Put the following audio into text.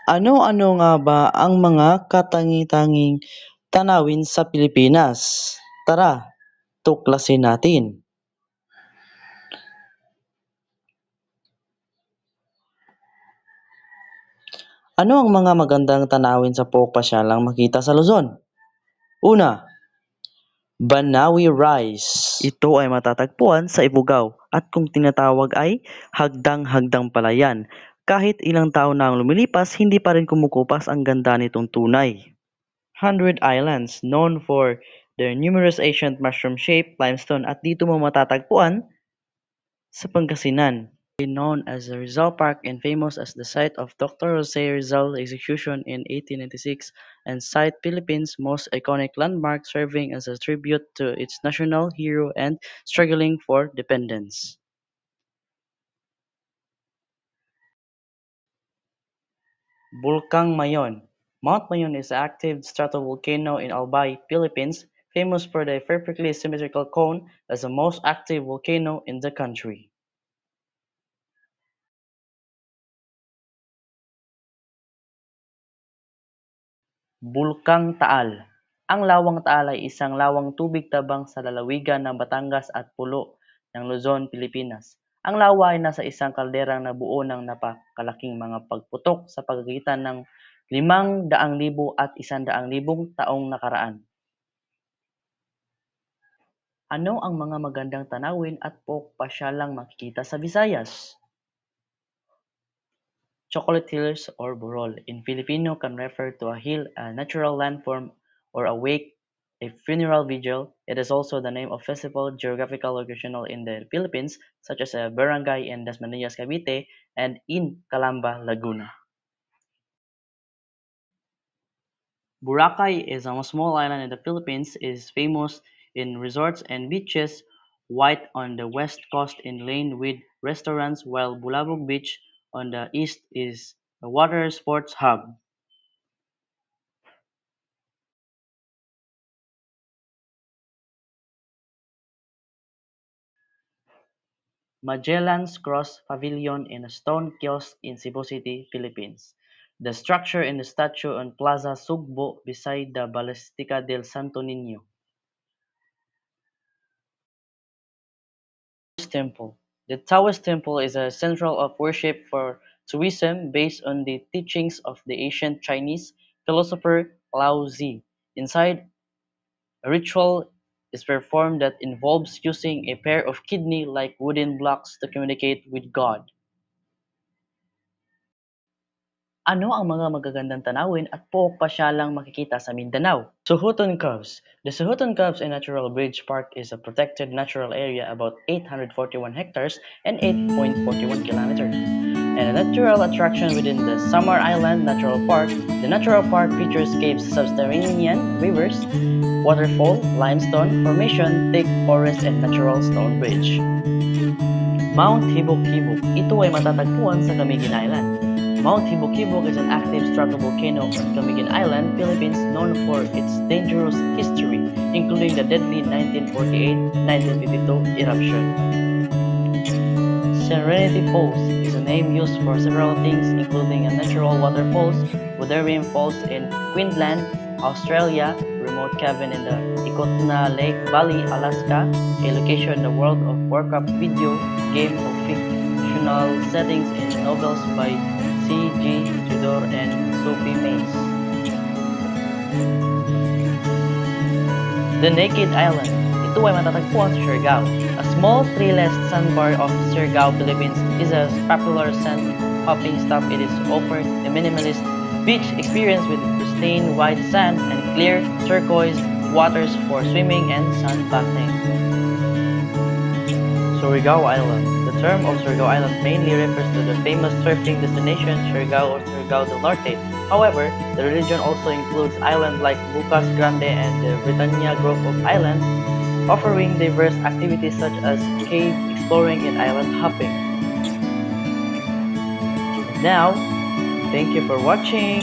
Ano-ano nga ba ang mga katangi-tanging tanawin sa Pilipinas? Tara, tuklasin natin. Ano ang mga magandang tanawin sa pasyalang makita sa Luzon? Una, Banawi Rice. Ito ay matatagpuan sa Ifugao at kung tinatawag ay hagdang-hagdang palayan. Kahit ilang taon na ang lumilipas, hindi pa rin kumukupas ang ganda nitong tunay. 100 Islands, known for their numerous ancient mushroom-shaped limestone at dito mo matatagpuan sa Pangasinan. Known as the Rizal Park and famous as the site of Dr. Jose Rizal's execution in 1896 and site Philippines' most iconic landmark serving as a tribute to its national hero and struggling for independence. Bulkang Mayon. Mount Mayon is an active stratovolcano in Albay, Philippines, famous for the perfectly symmetrical cone as the most active volcano in the country. Bulkang Taal. Ang Lawang Taal ay isang lawang tubig tabang sa lalawigan ng Batangas at pulo ng Luzon, Pilipinas. Ang lawa ay nasa isang kalderang nabuo ng napakalaking mga pagputok sa pagitan ng 500,000 at 100,000 taong nakaraan. Ano ang mga magandang tanawin at pasyalang makikita sa Visayas? Chocolate Hills or Burol in Filipino can refer to a hill, a natural landform, or a wake, a funeral vigil. It is also the name of festival geographical location in the Philippines, such as a barangay in Dasmariñas, Cavite, and in Calamba, Laguna. Boracay is a small island in the Philippines, is famous in resorts and beaches, white on the west coast inland with restaurants, while Bulabog Beach on the east is a water sports hub. Magellan's Cross Pavilion in a stone kiosk in Cebu City, Philippines. The structure in the statue on Plaza Sugbo beside the Basilica del Santo Niño. Taoist Temple. The Taoist Temple is a central of worship for Taoism based on the teachings of the ancient Chinese philosopher Lao Tzu. Inside, a ritual is performed that involves using a pair of kidney-like wooden blocks to communicate with God. Ano ang mga magagandang tanawin at pasyalang makikita sa Mindanao? Suhuton Caves. The Suhuton Caves and Natural Bridge Park is a protected natural area about 841 hectares and 8.41 kilometers, and a natural attraction within the Samar Island Natural Park. The natural park features caves, subterranean rivers, waterfall, limestone formation, thick forest, and natural stone bridge. Mount Hibok-Hibok. Ito ay matatagpuan sa Camiguin Island. Mount Hibok-Hibok is an active stratovolcano on Camiguin Island, Philippines, known for its dangerous history, including the deadly 1948-1952 eruption. Serenity Falls is a name used for several things, including a natural waterfalls, Wuthering Falls in Queensland, Australia, remote cabin in the Ikotna Lake Valley, Alaska, a location in the World of Warcraft video game of fictional settings in novels by C.G. Tudor and Sophie Mace. The Naked Island. Ito ay matatagpuan sa Siargao. A small treeless sandbar of Siargao, Philippines is a popular sand hopping stop. It is offered a minimalist beach experience with pristine white sand and clear turquoise waters for swimming and sunbathing. Surigao Island. The term of Surigao Island mainly refers to the famous surfing destination Surigao or Surigao del Norte. However, the region also includes islands like Bucas Grande and the Britannia Group of Islands, offering diverse activities such as cave exploring and island hopping. And now, thank you for watching.